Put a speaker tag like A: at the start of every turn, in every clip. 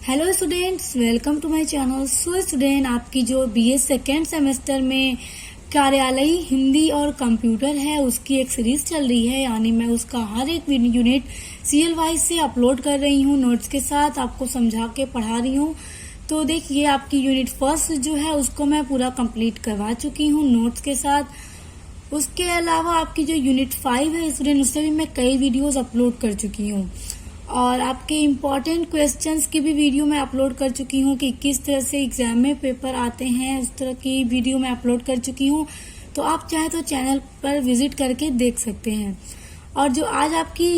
A: Hello students, welcome to my channel. So student, आपकी जो BA second semester में कार्यालयी हिंदी और कंप्यूटर है उसकी एक सीरीज चल रही है, यानी मैं उसका हर एक यूनिट सीरियल वाइज से अपलोड कर रही हूँ, नोट्स के साथ आपको समझा के पढ़ा रही हूँ। तो देखिए, आपकी यूनिट फर्स्ट जो है उसको मैं पूरा कंप्लीट करवा चुकी हूँ नोट्स के साथ। उसके अलावा आपकी जो यूनिट 5 है स्टूडेंट, उससे भी मैं कई वीडियोज अपलोड कर चुकी हूँ और आपके इम्पोर्टेंट क्वेश्चंस की भी वीडियो मैं अपलोड कर चुकी हूँ कि किस तरह से एग्जाम में पेपर आते हैं, उस तरह की वीडियो मैं अपलोड कर चुकी हूँ। तो आप चाहे तो चैनल पर विजिट करके देख सकते हैं। और जो आज आपकी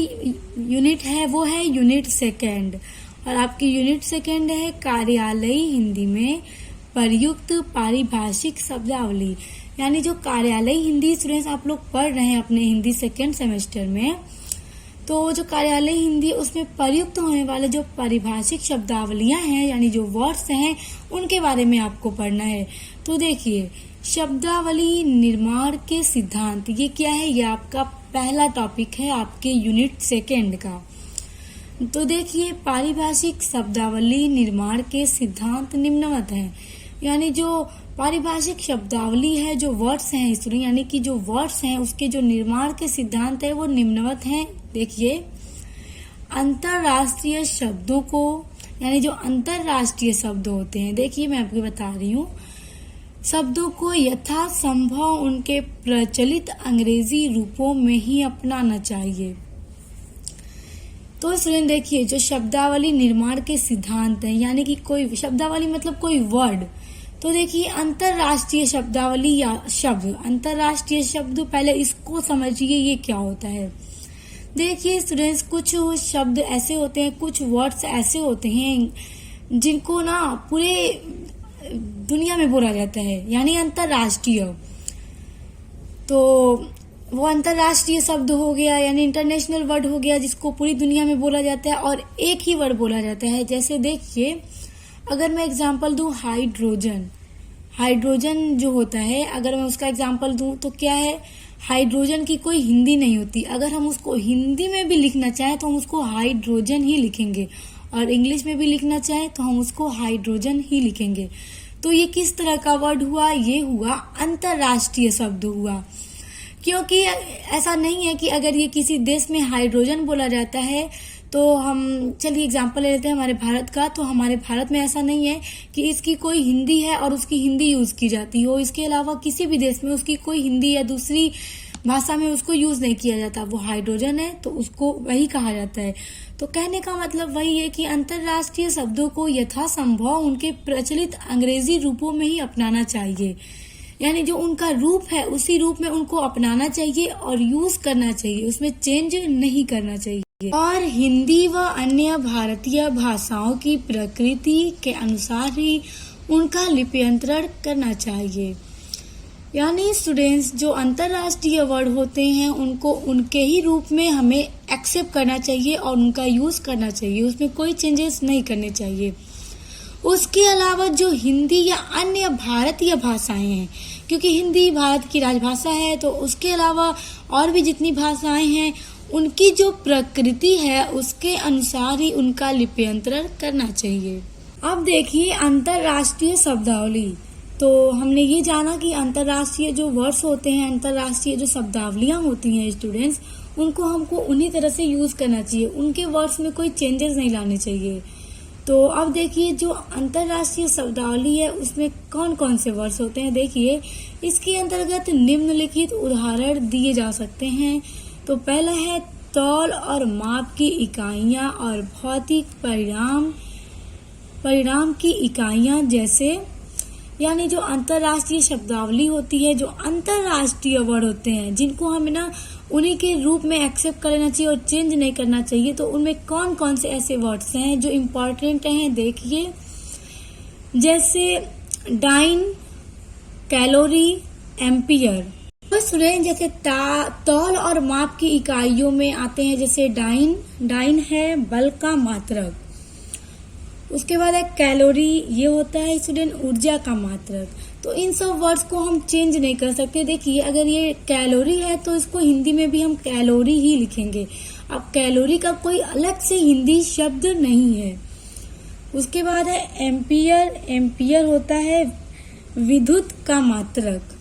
A: यूनिट है वो है यूनिट सेकेंड, और आपकी यूनिट सेकेंड है कार्यालयी हिंदी में प्रयुक्त पारिभाषिक शब्दावली। यानी जो कार्यालयी हिंदी स्टूडेंट्स आप लोग पढ़ रहे हैं अपने हिंदी सेकेंड सेमेस्टर में, तो जो कार्यालय हिंदी उसमें प्रयुक्त होने वाले जो पारिभाषिक शब्दावलियां हैं, यानी जो वर्ड्स हैं, उनके बारे में आपको पढ़ना है। तो देखिए, शब्दावली निर्माण के सिद्धांत, ये क्या है? ये आपका पहला टॉपिक है आपके यूनिट सेकेंड का। तो देखिए, पारिभाषिक शब्दावली निर्माण के सिद्धांत निम्नवत हैं। यानी जो पारिभाषिक शब्दावली है, जो वर्ड्स हैं स्टूडेंट, यानी कि जो वर्ड्स हैं उसके जो निर्माण के सिद्धांत है वो निम्नवत हैं। देखिए, अंतरराष्ट्रीय शब्दों को, यानी जो अंतरराष्ट्रीय शब्द होते हैं, देखिए मैं आपको बता रही हूँ, शब्दों को यथासंभव उनके प्रचलित अंग्रेजी रूपों में ही अपनाना चाहिए। तो स्टूडेंट देखिए, जो शब्दावली निर्माण के सिद्धांत हैं, यानी कि कोई शब्दावली मतलब कोई वर्ड, तो देखिए अंतरराष्ट्रीय शब्दावली या शब्द, अंतरराष्ट्रीय शब्द, पहले इसको समझिए ये क्या होता है। देखिए स्टूडेंट्स, कुछ शब्द ऐसे होते हैं, कुछ वर्ड्स ऐसे होते हैं जिनको ना पूरे दुनिया में बोला जाता है, यानी अंतरराष्ट्रीय। तो वो अंतरराष्ट्रीय शब्द हो गया, यानी इंटरनेशनल वर्ड हो गया, जिसको पूरी दुनिया में बोला जाता है और एक ही वर्ड बोला जाता है। जैसे देखिए, अगर मैं एग्जांपल दूं, हाइड्रोजन, हाइड्रोजन जो होता है, अगर मैं उसका एग्जांपल दूं तो क्या है, हाइड्रोजन की कोई हिंदी नहीं होती। अगर हम उसको हिंदी में भी लिखना चाहें तो हम उसको हाइड्रोजन ही लिखेंगे, और इंग्लिश में भी लिखना चाहें तो हम उसको हाइड्रोजन ही लिखेंगे। तो ये किस तरह का वर्ड हुआ? ये हुआ अंतरराष्ट्रीय शब्द हुआ। क्योंकि ऐसा नहीं है कि अगर ये किसी देश में हाइड्रोजन बोला जाता है तो हम, चलिए एग्जांपल ले लेते हैं हमारे भारत का, तो हमारे भारत में ऐसा नहीं है कि इसकी कोई हिंदी है और उसकी हिंदी यूज की जाती हो। इसके अलावा किसी भी देश में उसकी कोई हिंदी या दूसरी भाषा में उसको यूज नहीं किया जाता। वो हाइड्रोजन है तो उसको वही कहा जाता है। तो कहने का मतलब वही है कि अंतरराष्ट्रीय शब्दों को यथासंभव उनके प्रचलित अंग्रेजी रूपों में ही अपनाना चाहिए। यानी जो उनका रूप है उसी रूप में उनको अपनाना चाहिए और यूज करना चाहिए, उसमें चेंज नहीं करना चाहिए। और हिंदी व अन्य भारतीय भाषाओं की प्रकृति के अनुसार ही उनका लिप्यंतरण करना चाहिए। यानी स्टूडेंट्स, जो अंतरराष्ट्रीय वर्ड होते हैं उनको उनके ही रूप में हमें एक्सेप्ट करना चाहिए और उनका यूज करना चाहिए, उसमें कोई चेंजेस नहीं करने चाहिए। उसके अलावा जो हिंदी या अन्य भारतीय भाषाएं हैं, क्योंकि हिंदी भारत की राजभाषा है, तो उसके अलावा और भी जितनी भाषाएं हैं उनकी जो प्रकृति है उसके अनुसार ही उनका लिप्यंतरण करना चाहिए। अब देखिए, अंतरराष्ट्रीय शब्दावली, तो हमने ये जाना कि अंतरराष्ट्रीय जो वर्ड्स होते हैं, अंतरराष्ट्रीय जो शब्दावलियां होती हैं स्टूडेंट्स, उनको हमको उन्हीं तरह से यूज करना चाहिए, उनके वर्ड्स में कोई चेंजेस नहीं लाने चाहिए। तो अब देखिए, जो अंतरराष्ट्रीय शब्दावली है उसमें कौन कौन से वर्ड्स होते हैं। देखिए, इसके अंतर्गत निम्नलिखित उदाहरण दिए जा सकते हैं। तो पहला है तौल और माप की इकाइयां और भौतिक परिणाम की इकाइयां जैसे। यानी जो अंतरराष्ट्रीय शब्दावली होती है, जो अंतरराष्ट्रीय वर्ड होते हैं, जिनको हमें ना उन्हीं के रूप में एक्सेप्ट कर लेना चाहिए और चेंज नहीं करना चाहिए, तो उनमें कौन कौन से ऐसे वर्ड्स हैं जो इम्पोर्टेंट हैं। देखिए, जैसे डाइन, कैलोरी, एम्पियर। तो स्टूडेंट, जैसे तौल और माप की इकाइयों में आते हैं, जैसे डाइन है बल का मात्रक। उसके बाद है कैलोरी, ये होता है स्टूडेंट ऊर्जा का मात्रक। तो इन सब वर्ड्स को हम चेंज नहीं कर सकते। देखिए, अगर ये कैलोरी है तो इसको हिंदी में भी हम कैलोरी ही लिखेंगे। अब कैलोरी का कोई अलग से हिंदी शब्द नहीं है। उसके बाद है एम्पियर। एम्पियर होता है विद्युत का मात्रक।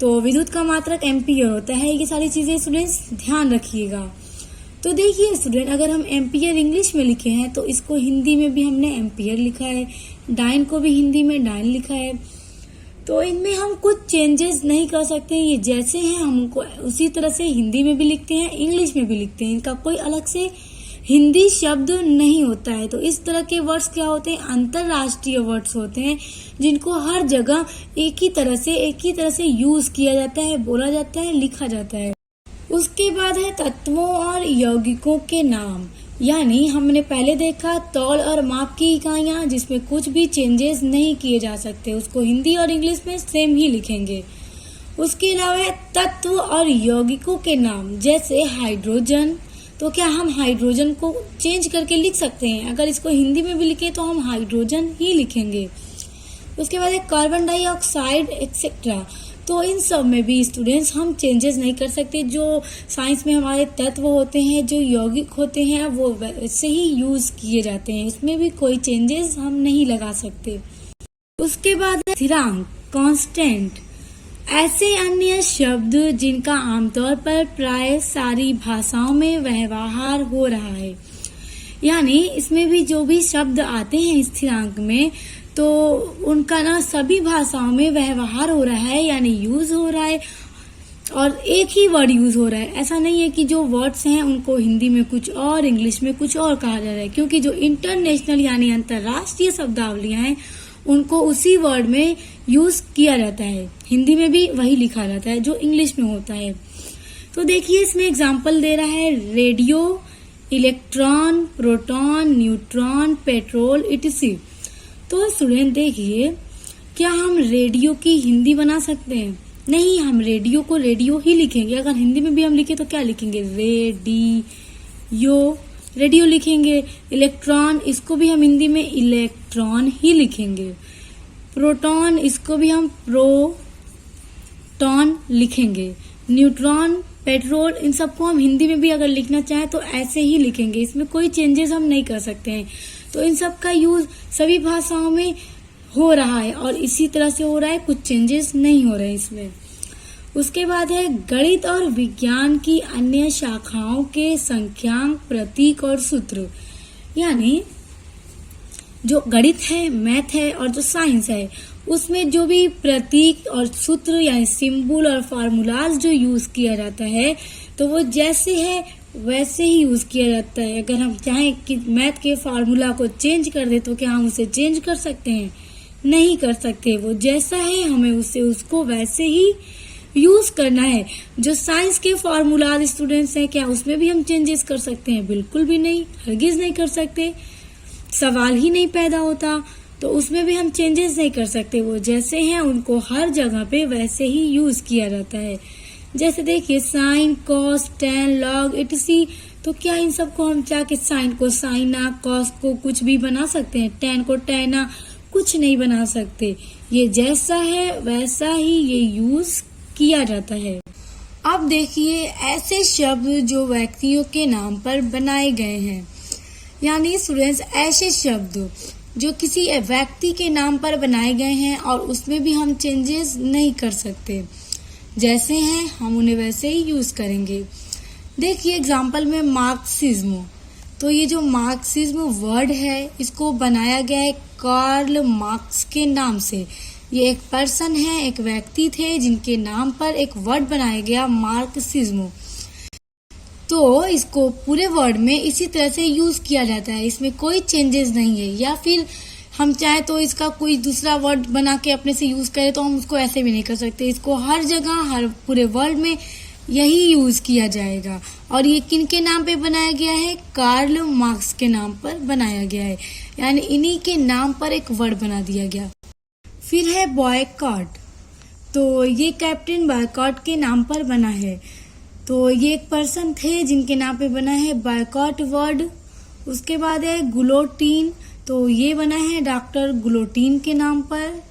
A: तो विद्युत का मात्रक एम्पियर होता है। ये सारी चीजें स्टूडेंट्स ध्यान रखिएगा। तो देखिए स्टूडेंट, अगर हम एम्पियर इंग्लिश में लिखे हैं तो इसको हिंदी में भी हमने एम्पियर लिखा है, डाइन को भी हिंदी में डाइन लिखा है। तो इनमें हम कुछ चेंजेस नहीं कर सकते। ये जैसे हैं हम उनको उसी तरह से हिंदी में भी लिखते हैं, इंग्लिश में भी लिखते हैं। इनका कोई अलग से हिंदी शब्द नहीं होता है। तो इस तरह के वर्ड्स क्या होते हैं, अंतरराष्ट्रीय वर्ड्स होते हैं, जिनको हर जगह एक ही तरह से यूज किया जाता है, बोला जाता है, लिखा जाता है। उसके बाद है तत्वों और यौगिकों के नाम। यानी हमने पहले देखा तौल और माप की इकाइयां, जिसमें कुछ भी चेंजेस नहीं किए जा सकते, उसको हिंदी और इंग्लिश में सेम ही लिखेंगे। उसके अलावा है तत्व और यौगिकों के नाम, जैसे हाइड्रोजन। तो क्या हम हाइड्रोजन को चेंज करके लिख सकते हैं? अगर इसको हिंदी में भी लिखें तो हम हाइड्रोजन ही लिखेंगे। उसके बाद है कार्बन डाइऑक्साइड एक्सेट्रा। तो इन सब में भी स्टूडेंट्स हम चेंजेस नहीं कर सकते। जो साइंस में हमारे तत्व होते हैं, जो यौगिक होते हैं, वो वैसे ही यूज किए जाते हैं, इसमें भी कोई चेंजेस हम नहीं लगा सकते। उसके बाद है स्थिरांक, कांस्टेंट। ऐसे अन्य शब्द जिनका आमतौर पर प्राय सारी भाषाओं में व्यवहार हो रहा है। यानी इसमें भी जो भी शब्द आते हैं स्थिरांक में, तो उनका ना सभी भाषाओं में व्यवहार हो रहा है, यानी यूज हो रहा है, और एक ही वर्ड यूज हो रहा है। ऐसा नहीं है कि जो वर्ड्स हैं उनको हिंदी में कुछ और, इंग्लिश में कुछ और कहा जा रहा है, क्योंकि जो इंटरनेशनल यानी अंतर्राष्ट्रीय शब्दावलियां हैं उनको उसी वर्ड में यूज किया जाता है। हिंदी में भी वही लिखा जाता है जो इंग्लिश में होता है। तो देखिए इसमें एग्जाम्पल दे रहा है radio, electron, proton, neutron, petrol, etc. तो स्टूडेंट देखिए, क्या हम रेडियो की हिंदी बना सकते हैं? नहीं, हम रेडियो को रेडियो ही लिखेंगे। अगर हिंदी में भी हम लिखे तो क्या लिखेंगे? रेडियो लिखेंगे। इलेक्ट्रॉन, इसको भी हम हिंदी में इलेक्ट्रॉन ही लिखेंगे। प्रोटॉन, इसको भी हम प्रोटॉन लिखेंगे। न्यूट्रॉन, पेट्रोल, इन सबको हम हिंदी में भी अगर लिखना चाहें तो ऐसे ही लिखेंगे। इसमें कोई चेंजेस हम नहीं कर सकते हैं। तो इन सब का यूज सभी भाषाओं में हो रहा है और इसी तरह से हो रहा है, कुछ चेंजेस नहीं हो रहे इसमें। उसके बाद है गणित और विज्ञान की अन्य शाखाओं के संख्यांक, प्रतीक और सूत्र। यानी जो गणित है, मैथ है और जो साइंस है, उसमें जो भी प्रतीक और सूत्र यानी सिंबल और फार्मूलाज जो यूज किया जाता है, तो वो जैसे है वैसे ही यूज किया जाता है। अगर हम चाहें कि मैथ के फार्मूला को चेंज कर दे तो क्या हम उसे चेंज कर सकते हैं? नहीं कर सकते। वो जैसा है हमें उसको वैसे ही यूज करना है। जो साइंस के फार्मूला स्टूडेंट्स हैं, क्या उसमें भी हम चेंजेस कर सकते हैं? बिल्कुल भी नहीं, हरगिज नहीं कर सकते, सवाल ही नहीं पैदा होता। तो उसमें भी हम चेंजेस नहीं कर सकते। वो जैसे हैं उनको हर जगह पे वैसे ही यूज किया जाता है। जैसे देखिए साइन, कॉस, टेन, लॉग, इटसी। तो क्या इन सबको हम चाह के साइन को साइना, कॉस को कुछ भी बना सकते हैं? टेन को टेना, कुछ नहीं बना सकते। ये जैसा है वैसा ही ये यूज किया जाता है। अब देखिए ऐसे शब्द जो व्यक्तियों के नाम पर बनाए गए हैं। यानी स्टूडेंट्स, ऐसे शब्द जो किसी व्यक्ति के नाम पर बनाए गए हैं और उसमें भी हम चेंजेस नहीं कर सकते, जैसे हैं हम उन्हें वैसे ही यूज करेंगे। देखिए एग्जाम्पल में मार्क्सिज्म। तो ये जो मार्क्सिज्म वर्ड है, इसको बनाया गया है कार्ल मार्क्स के नाम से। ये एक पर्सन है, एक व्यक्ति थे जिनके नाम पर एक वर्ड बनाया गया मार्क्सिज्म। तो इसको पूरे वर्ड में इसी तरह से यूज किया जाता है, इसमें कोई चेंजेस नहीं है। या फिर हम चाहे तो इसका कोई दूसरा वर्ड बना के अपने से यूज करें तो हम उसको ऐसे भी नहीं कर सकते। इसको हर जगह, हर पूरे वर्ल्ड में यही यूज किया जाएगा। और ये किन के नाम पे बनाया गया है? कार्ल मार्क्स के नाम पर बनाया गया है, यानी इन्हीं के नाम पर एक वर्ड बना दिया गया। फिर है बॉयकॉट। तो ये कैप्टन बॉयकॉट के नाम पर बना है। तो ये एक पर्सन थे जिनके नाम पे बना है बॉयकॉट वर्ड। उसके बाद है गुलोटीन। तो ये बना है डॉक्टर गुलोटीन के नाम पर।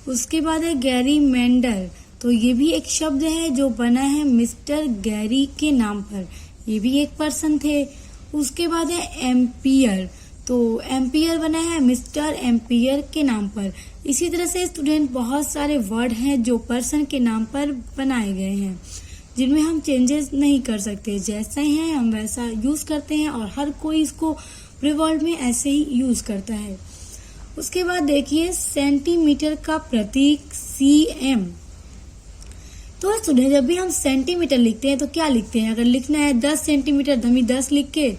A: उसके बाद है गैरी मेंडल। तो ये भी एक शब्द है जो बना है मिस्टर गैरी के नाम पर। ये भी एक पर्सन थे। उसके बाद है एम्पियर। तो एम्पियर बना है मिस्टर एम्पियर के नाम पर। इसी तरह से स्टूडेंट बहुत सारे वर्ड हैं जो पर्सन के नाम पर बनाए गए हैं, जिनमें हम चेंजेस नहीं कर सकते, जैसा हैं हम वैसा यूज करते हैं और हर कोई इसको पूरे वर्ल्ड में ऐसे ही यूज करता है। उसके बाद देखिए सेंटीमीटर का प्रतीक cm। तो स्टूडेंट जब भी हम सेंटीमीटर लिखते हैं तो क्या लिखते हैं, अगर लिखना है 10 सेंटीमीटर तो हम 10 लिख के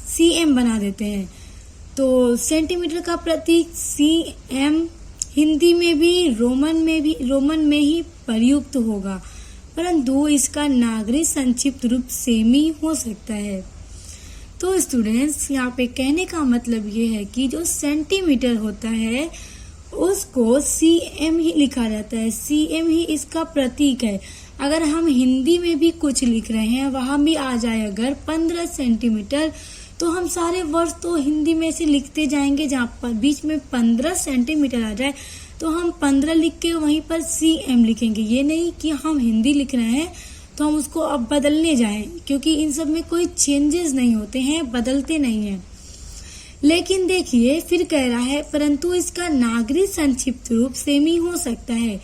A: cm बना देते हैं। तो सेंटीमीटर का प्रतीक cm हिंदी में भी रोमन में ही प्रयुक्त होगा, परंतु इसका नागरिक संक्षिप्त रूप सेमी हो सकता है। तो स्टूडेंट्स यहाँ पे कहने का मतलब ये है कि जो सेंटीमीटर होता है उसको cm ही लिखा जाता है, cm ही इसका प्रतीक है। अगर हम हिंदी में भी कुछ लिख रहे हैं वहां भी आ जाए अगर 15 सेंटीमीटर, तो हम सारे वर्ड्स तो हिंदी में से लिखते जाएंगे, जहाँ पर बीच में 15 सेंटीमीटर आ जाए तो हम 15 लिख के वहीं पर cm लिखेंगे। ये नहीं कि हम हिंदी लिख रहे हैं तो हम उसको अब बदलने जाएं, क्योंकि इन सब में कोई चेंजेस नहीं होते हैं, बदलते नहीं हैं। लेकिन देखिए फिर कह रहा है परंतु इसका नागरिक संक्षिप्त रूप सेमी हो सकता है,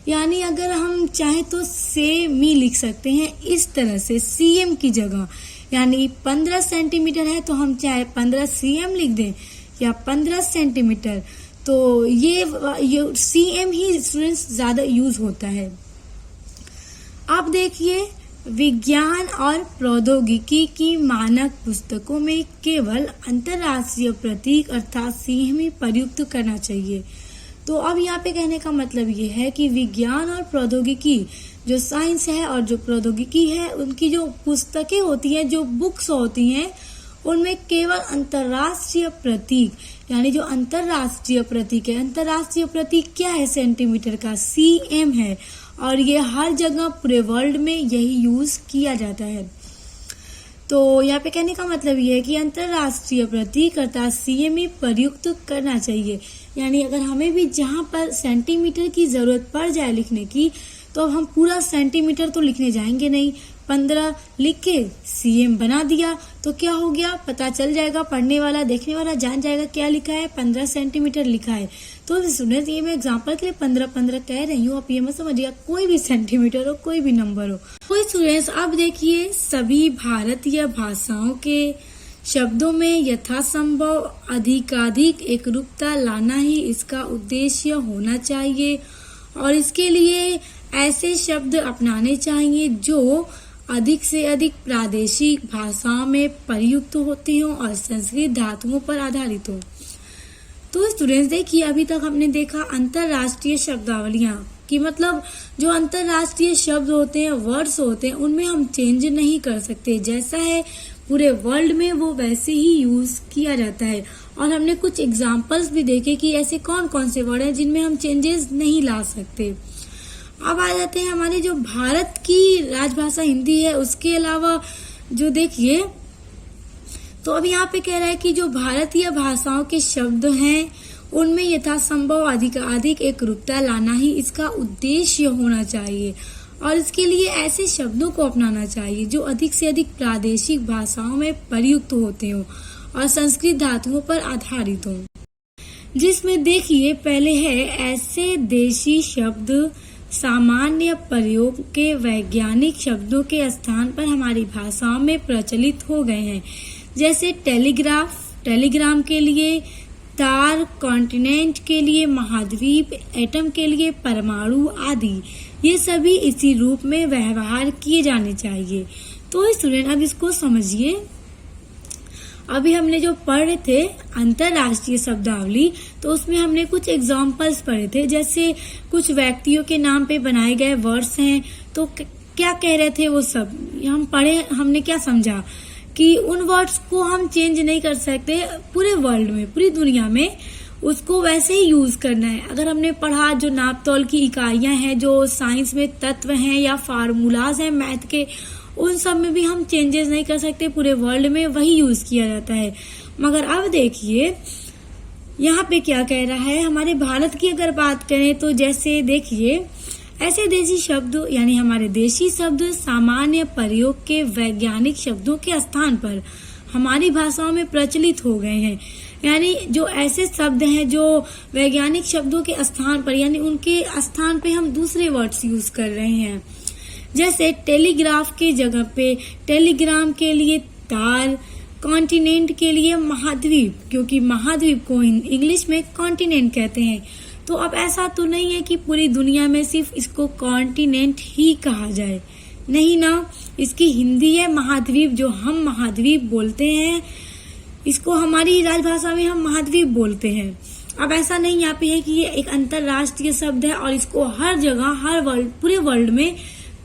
A: यानी अगर हम चाहे तो सेमी लिख सकते हैं इस तरह से cm की जगह, यानी 15 सेंटीमीटर है तो हम चाहे 15 cm लिख दें या 15 सेंटीमीटर, तो ये cm ही स्टूडेंट्स ज्यादा यूज होता है। अब देखिए विज्ञान और प्रौद्योगिकी की मानक पुस्तकों में केवल अंतरराष्ट्रीय प्रतीक अर्थात cm ही प्रयुक्त करना चाहिए। तो अब यहाँ पे कहने का मतलब ये है कि विज्ञान और प्रौद्योगिकी जो साइंस है और जो प्रौद्योगिकी है उनकी जो पुस्तकें होती हैं, जो बुक्स होती हैं, उनमें केवल अंतरराष्ट्रीय प्रतीक यानी जो अंतरराष्ट्रीय प्रतीक है, अंतरराष्ट्रीय प्रतीक क्या है सेंटीमीटर का, cm है और ये हर जगह पूरे वर्ल्ड में यही यूज किया जाता है। तो यहाँ पे कहने का मतलब ये है कि अंतरराष्ट्रीय प्रतीक अर्थात cm ही प्रयुक्त करना चाहिए, यानी अगर हमें भी जहाँ पर सेंटीमीटर की जरूरत पड़ जाए लिखने की तो अब हम पूरा सेंटीमीटर तो लिखने जाएंगे नहीं, 15 लिख के cm बना दिया तो क्या हो गया, पता चल जाएगा, पढ़ने वाला देखने वाला जान जाएगा क्या लिखा है, 15 सेंटीमीटर लिखा है। तो स्टूडेंट्स ये मैं एग्जांपल के लिए 15 कह रही हूँ, आप ये मत समझिएगा कोई भी सेंटीमीटर हो कोई भी नंबर हो। तो स्टूडेंट्स अब देखिए सभी भारतीय भाषाओं के शब्दों में यथासंभव अधिकाधिक एकरूपता लाना ही इसका उद्देश्य होना चाहिए और इसके लिए ऐसे शब्द अपनाने चाहिए जो अधिक से अधिक प्रादेशिक भाषाओं में प्रयुक्त होते हों और संस्कृत धातुओं पर आधारित हो। तो स्टूडेंट्स देखिए अभी तक हमने देखा अंतरराष्ट्रीय शब्दावलियां कि मतलब जो अंतरराष्ट्रीय शब्द होते हैं, वर्ड्स होते हैं, उनमें हम चेंज नहीं कर सकते, जैसा है पूरे वर्ल्ड में वो वैसे ही यूज किया जाता है। और हमने कुछ एग्जाम्पल्स भी देखे कि ऐसे कौन कौन से वर्ड हैं जिनमें हम चेंजेस नहीं ला सकते। अब आ जाते हैं हमारे जो भारत की राजभाषा हिंदी है उसके अलावा जो देखिए, तो अब यहाँ पे कह रहा है कि जो भारतीय भाषाओं के शब्द हैं उनमें यथासंभव अधिक एकरूपता लाना ही इसका उद्देश्य होना चाहिए और इसके लिए ऐसे शब्दों को अपनाना चाहिए जो अधिक से अधिक प्रादेशिक भाषाओं में प्रयुक्त होते हों और संस्कृत धातुओं पर आधारित हों। जिसमें देखिए पहले है ऐसे देशी शब्द सामान्य प्रयोग के वैज्ञानिक शब्दों के स्थान पर हमारी भाषाओं में प्रचलित हो गए हैं, जैसे टेलीग्राफ, टेलीग्राम के लिए, तार, कॉन्टिनेंट के लिए, महाद्वीप, एटम के लिए परमाणु आदि, ये सभी इसी रूप में व्यवहार किए जाने चाहिए। तो स्टूडेंट अब इसको समझिए, अभी हमने जो पढ़े थे अंतरराष्ट्रीय शब्दावली, तो उसमें हमने कुछ एग्जाम्पल्स पढ़े थे, जैसे कुछ व्यक्तियों के नाम पे बनाए गए वर्ड्स हैं, तो क्या कह रहे थे वो सब हम पढ़े, हमने क्या समझा कि उन वर्ड्स को हम चेंज नहीं कर सकते, पूरे वर्ल्ड में, पूरी दुनिया में उसको वैसे ही यूज करना है। अगर हमने पढ़ा जो नाप तौल की इकाइयां हैं, जो साइंस में तत्व हैं या फार्मूलाज हैं मैथ के, उन सब में भी हम चेंजेस नहीं कर सकते, पूरे वर्ल्ड में वही यूज किया जाता है। मगर अब देखिए यहाँ पे क्या कह रहा है, हमारे भारत की अगर बात करें तो जैसे देखिए ऐसे देशी शब्द यानी हमारे देशी शब्द सामान्य प्रयोग के वैज्ञानिक शब्दों के स्थान पर हमारी भाषाओं में प्रचलित हो गए हैं, यानी जो ऐसे शब्द हैं जो वैज्ञानिक शब्दों के स्थान पर यानी उनके स्थान पे हम दूसरे वर्ड्स यूज कर रहे हैं। जैसे टेलीग्राफ के जगह पे टेलीग्राम के लिए तार, कॉन्टिनेंट के लिए महाद्वीप, क्योंकि महाद्वीप को इंग्लिश में कॉन्टिनेंट कहते हैं। तो अब ऐसा तो नहीं है कि पूरी दुनिया में सिर्फ इसको कॉन्टिनेंट ही कहा जाए, नहीं ना, इसकी हिंदी है महाद्वीप, जो हम महाद्वीप बोलते हैं, इसको हमारी राजभाषा में हम महाद्वीप बोलते हैं। अब ऐसा नहीं यहाँ पे है कि ये एक अंतरराष्ट्रीय शब्द है और इसको हर जगह हर वर्ल्ड पूरे वर्ल्ड में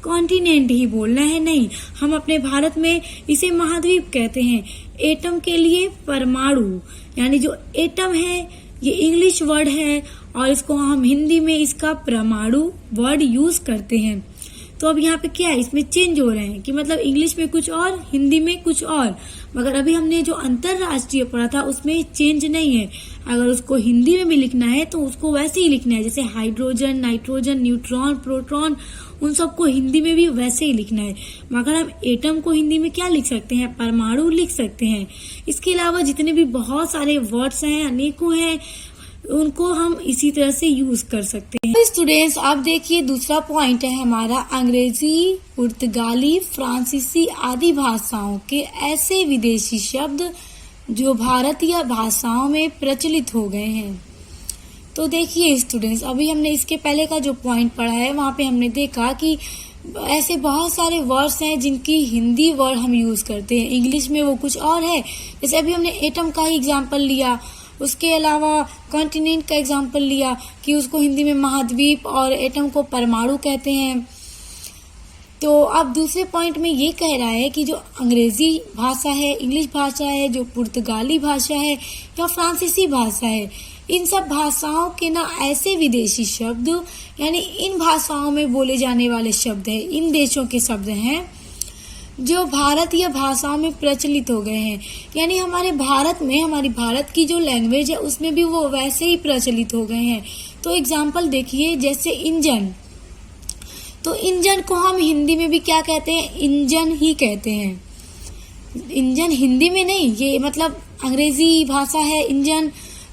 A: कॉन्टिनेंट ही बोलना है, नहीं, हम अपने भारत में इसे महाद्वीप कहते हैं। एटम के लिए परमाणु, यानी जो एटम है ये इंग्लिश वर्ड है और इसको हम हिंदी में इसका परमाणु वर्ड यूज करते हैं। तो अब यहाँ पे क्या है, इसमें चेंज हो रहे हैं कि मतलब इंग्लिश में कुछ और, हिंदी में कुछ और, मगर अभी हमने जो अंतरराष्ट्रीय पढ़ा था उसमें चेंज नहीं है। अगर उसको हिंदी में भी लिखना है तो उसको वैसे ही लिखना है, जैसे हाइड्रोजन, नाइट्रोजन, न्यूट्रॉन, प्रोटॉन, उन सबको हिंदी में भी वैसे ही लिखना है। मगर हम एटम को हिंदी में क्या लिख सकते हैं, परमाणु लिख सकते हैं। इसके अलावा जितने भी बहुत सारे वर्ड्स हैं, अनेकों हैं, उनको हम इसी तरह से यूज कर सकते हैं। तो स्टूडेंट्स अब देखिए दूसरा पॉइंट है हमारा, अंग्रेजी, पुर्तगाली, फ्रांसीसी आदि भाषाओं के ऐसे विदेशी शब्द जो भारतीय भाषाओं में प्रचलित हो गए हैं। तो देखिए स्टूडेंट्स, अभी हमने इसके पहले का जो पॉइंट पढ़ा है वहाँ पे हमने देखा कि ऐसे बहुत सारे वर्ड्स हैं जिनकी हिंदी वर्ड हम यूज करते हैं, इंग्लिश में वो कुछ और है। जैसे अभी हमने एटम का ही एग्जाम्पल लिया, उसके अलावा कॉन्टिनेंट का एग्जाम्पल लिया कि उसको हिंदी में महाद्वीप और एटम को परमाणु कहते हैं। तो अब दूसरे पॉइंट में ये कह रहा है कि जो अंग्रेजी भाषा है, इंग्लिश भाषा है, जो पुर्तगाली भाषा है या फ्रांसीसी भाषा है, इन सब भाषाओं के ना ऐसे विदेशी शब्द, यानी इन भाषाओं में बोले जाने वाले शब्द हैं, इन देशों के शब्द हैं जो भारतीय भाषाओं में प्रचलित हो गए हैं। यानी हमारे भारत में, हमारी भारत की जो लैंग्वेज है उसमें भी वो वैसे ही प्रचलित हो गए हैं। तो एग्जाम्पल देखिए, जैसे इंजन, तो इंजन को हम हिंदी में भी क्या कहते हैं, इंजन ही कहते हैं। इंजन हिंदी में नहीं, ये मतलब अंग्रेजी भाषा है इंजन।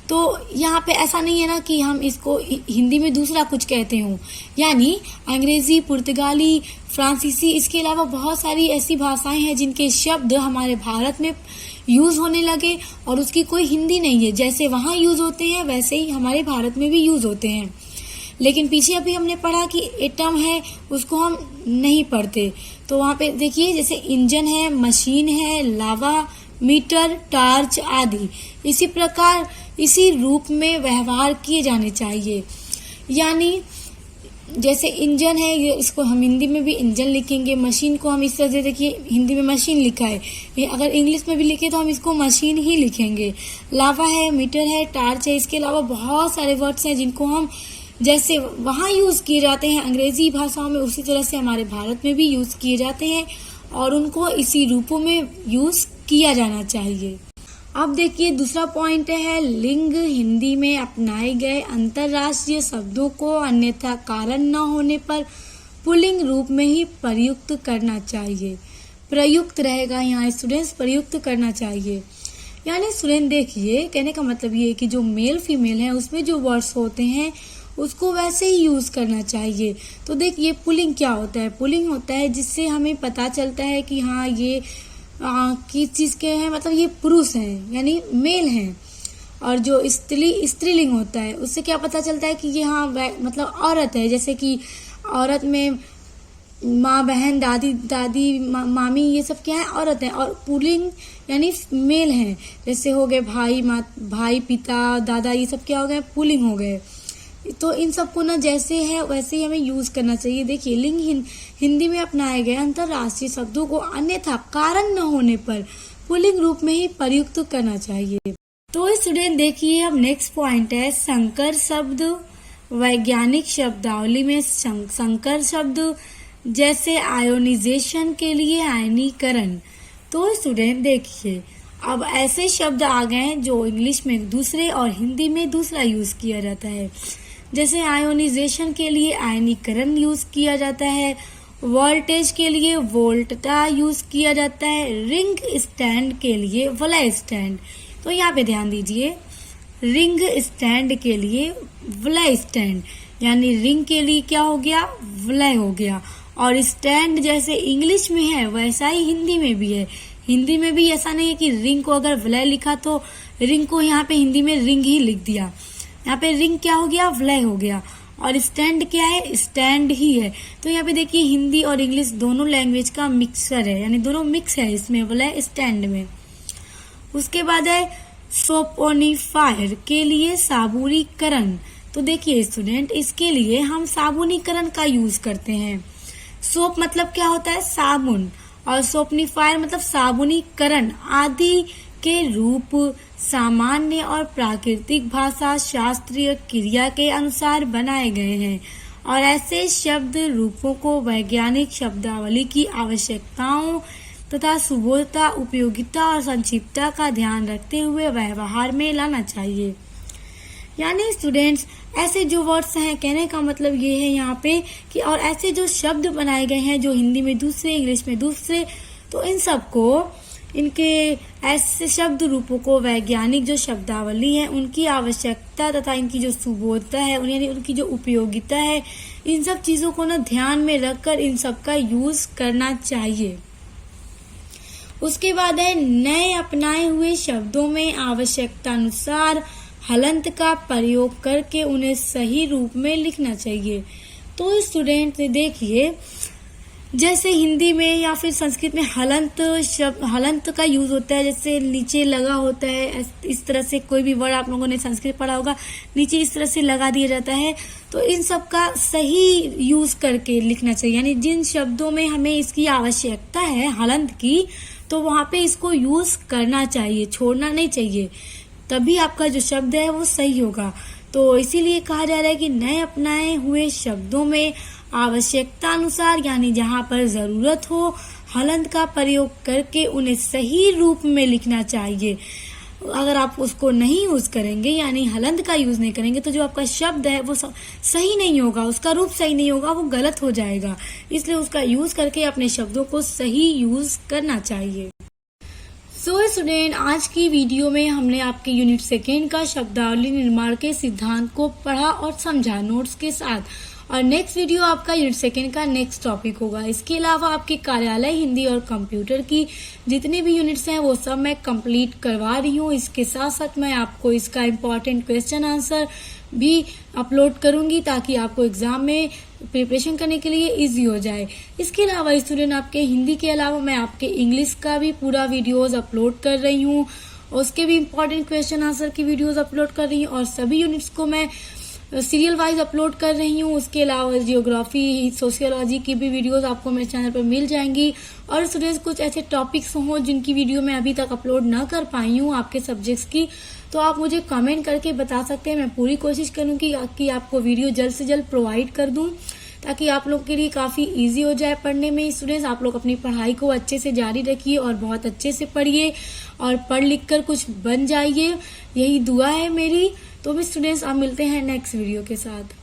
A: तो यहाँ पे ऐसा नहीं है ना कि हम इसको हिंदी में दूसरा कुछ कहते हों। यानी अंग्रेजी, पुर्तगाली, फ्रांसीसी, इसके अलावा बहुत सारी ऐसी भाषाएं हैं जिनके शब्द हमारे भारत में यूज होने लगे और उसकी कोई हिंदी नहीं है। जैसे वहाँ यूज होते हैं वैसे ही हमारे भारत में भी यूज होते हैं। लेकिन पीछे अभी हमने पढ़ा कि एटम है, उसको हम नहीं पढ़ते। तो वहाँ पे देखिए, जैसे इंजन है, मशीन है, लावा, मीटर, टार्च आदि इसी प्रकार इसी रूप में व्यवहार किए जाने चाहिए। यानी जैसे इंजन है, इसको हम हिंदी में भी इंजन लिखेंगे, मशीन को हम इस तरह से, देखिए हिंदी में मशीन लिखा है, ये अगर इंग्लिश में भी लिखे तो हम इसको मशीन ही लिखेंगे। लावा है, मीटर है, टार्च है, इसके अलावा बहुत सारे वर्ड्स हैं जिनको हम जैसे वहाँ यूज किए जाते हैं अंग्रेजी भाषाओं में, उसी तरह से हमारे भारत में भी यूज किए जाते हैं और उनको इसी रूपों में यूज किया जाना चाहिए। अब देखिए दूसरा पॉइंट है, लिंग, हिंदी में अपनाए गए अंतरराष्ट्रीय शब्दों को अन्यथा कारण न होने पर पुल्लिंग रूप में ही प्रयुक्त करना चाहिए। प्रयुक्त रहेगा यहाँ स्टूडेंट्स, प्रयुक्त करना चाहिए। यानी स्टूडेंट देखिए, कहने का मतलब ये है कि जो मेल फीमेल है उसमें जो वर्ड्स होते हैं उसको वैसे ही यूज करना चाहिए। तो देखिए पुल्लिंग क्या होता है, पुल्लिंग होता है जिससे हमें पता चलता है कि हाँ ये किस चीज के हैं, मतलब ये पुरुष हैं यानी मेल हैं। और जो स्त्रीलिंग होता है उससे क्या पता चलता है कि ये हाँ मतलब औरत है, जैसे कि औरत में माँ, बहन, दादी, मामी, ये सब क्या है, औरत है। और पुल्लिंग यानी मेल हैं, जैसे हो गए भाई, पिता, दादा, ये सब क्या हो गए, पुल्लिंग हो गए। तो इन सबको ना जैसे है वैसे ही हमें यूज करना चाहिए। देखिए लिंग हिंदी में अपनाए गए अंतरराष्ट्रीय शब्दों को अन्यथा कारण न होने पर पुल्लिंग रूप में ही प्रयुक्त करना चाहिए। तो स्टूडेंट देखिए, अब नेक्स्ट पॉइंट है संकर शब्द। वैज्ञानिक शब्दावली में संकर शब्द जैसे आयोनाइजेशन के लिए आयनीकरण। तो स्टूडेंट देखिए, अब ऐसे शब्द आ गए हैं जो इंग्लिश में दूसरे और हिंदी में दूसरा यूज किया जाता है। जैसे आयोनाइजेशन के लिए आयनीकरण यूज किया जाता है, वोल्टेज के लिए वोल्टता यूज किया जाता है, रिंग स्टैंड के लिए वलय स्टैंड। तो यहाँ पे ध्यान दीजिए, रिंग स्टैंड के लिए विलय स्टैंड, यानी रिंग के लिए क्या हो गया, विलय हो गया। और स्टैंड जैसे इंग्लिश में है वैसा ही हिंदी में भी है। हिंदी में भी ऐसा नहीं है कि रिंग को अगर विलय लिखा तो रिंग को यहाँ पे हिंदी में रिंग ही लिख दिया। यहाँ पे रिंग क्या हो गया, विलय हो गया। और स्टैंड क्या है, स्टैंड ही है। तो यहाँ पे देखिए हिंदी और इंग्लिश दोनों लैंग्वेज का मिक्सचर है, यानी दोनों मिक्स है इसमें विलय स्टैंड में। उसके बाद है सोपोनिफायर के लिए साबुनीकरण। तो देखिए स्टूडेंट, इसके लिए हम साबुनीकरण का यूज करते हैं। सोप मतलब क्या होता है, साबुन, और सोपनीफायर मतलब साबुनीकरण आदि के रूप सामान्य और प्राकृतिक भाषा शास्त्रीय क्रिया के अनुसार बनाए गए हैं और ऐसे शब्द रूपों को वैज्ञानिक शब्दावली की आवश्यकताओं तथा सुबोधता, उपयोगिता और संक्षिप्तता का ध्यान रखते हुए व्यवहार में लाना चाहिए। यानी स्टूडेंट्स, ऐसे जो वर्ड्स हैं, कहने का मतलब ये है यहाँ पे कि और ऐसे जो शब्द बनाए गए हैं जो हिंदी में दूसरे, इंग्लिश में दूसरे, तो इन सबको, इनके ऐसे शब्द रूपों को वैज्ञानिक जो शब्दावली है उनकी आवश्यकता तथा इनकी जो सुबोधता है, यानी उनकी जो उपयोगिता है, इन सब चीजों को ना ध्यान में रखकर इन सब का यूज करना चाहिए। उसके बाद है नए अपनाए हुए शब्दों में आवश्यकता अनुसार हलंत का प्रयोग करके उन्हें सही रूप में लिखना चाहिए। तो स्टूडेंट देखिए, जैसे हिंदी में या फिर संस्कृत में हलंत शब्द, हलंत का यूज होता है, जैसे नीचे लगा होता है, इस तरह से कोई भी वर्ड आप लोगों ने संस्कृत पढ़ा होगा, नीचे इस तरह से लगा दिया जाता है। तो इन सब का सही यूज करके लिखना चाहिए, यानी जिन शब्दों में हमें इसकी आवश्यकता है हलंत की, तो वहां पे इसको यूज करना चाहिए, छोड़ना नहीं चाहिए, तभी आपका जो शब्द है वो सही होगा। तो इसीलिए कहा जा रहा है कि नए अपनाए हुए शब्दों में आवश्यकता अनुसार, यानी जहाँ पर जरूरत हो, हलंत का प्रयोग करके उन्हें सही रूप में लिखना चाहिए। अगर आप उसको नहीं यूज करेंगे, यानी हलंत का यूज नहीं करेंगे, तो जो आपका शब्द है वो सही नहीं होगा, उसका रूप सही नहीं होगा, वो गलत हो जाएगा। इसलिए उसका यूज करके अपने शब्दों को सही यूज करना चाहिए। सो स्टूडेंट, आज की वीडियो में हमने आपके यूनिट 2 का शब्दावली निर्माण के सिद्धांत को पढ़ा और समझा नोट्स के साथ। और नेक्स्ट वीडियो आपका यूनिट 2 का नेक्स्ट टॉपिक होगा। इसके अलावा आपके कार्यालय, हिंदी और कंप्यूटर की जितनी भी यूनिट्स हैं वो सब मैं कंप्लीट करवा रही हूँ। इसके साथ साथ मैं आपको इसका इम्पोर्टेंट क्वेश्चन आंसर भी अपलोड करूंगी ताकि आपको एग्जाम में प्रिपरेशन करने के लिए इजी हो जाए। इसके अलावा स्टूडेंट, आपके हिंदी के अलावा मैं आपके इंग्लिश का भी पूरा वीडियोस अपलोड कर रही हूँ, उसके भी इम्पोर्टेंट क्वेश्चन आंसर की वीडियोस अपलोड कर रही हूँ और सभी यूनिट्स को मैं सीरियल वाइज अपलोड कर रही हूँ। उसके अलावा जियोग्राफी, सोशियोलॉजी की भी वीडियोस आपको मेरे चैनल पर मिल जाएंगी। और स्टूडेंट्स, कुछ ऐसे टॉपिक्स हों जिनकी वीडियो मैं अभी तक अपलोड ना कर पाई हूँ आपके सब्जेक्ट्स की, तो आप मुझे कमेंट करके बता सकते हैं। मैं पूरी कोशिश करूंगी कि आपको वीडियो जल्द से जल्द प्रोवाइड कर दूं ताकि आप लोग के लिए काफी इजी हो जाए पढ़ने में। स्टूडेंट्स, आप लोग अपनी पढ़ाई को अच्छे से जारी रखिए और बहुत अच्छे से पढ़िए और पढ़ लिख कर कुछ बन जाइए, यही दुआ है मेरी। तो भी स्टूडेंट्स, आप मिलते हैं नेक्स्ट वीडियो के साथ।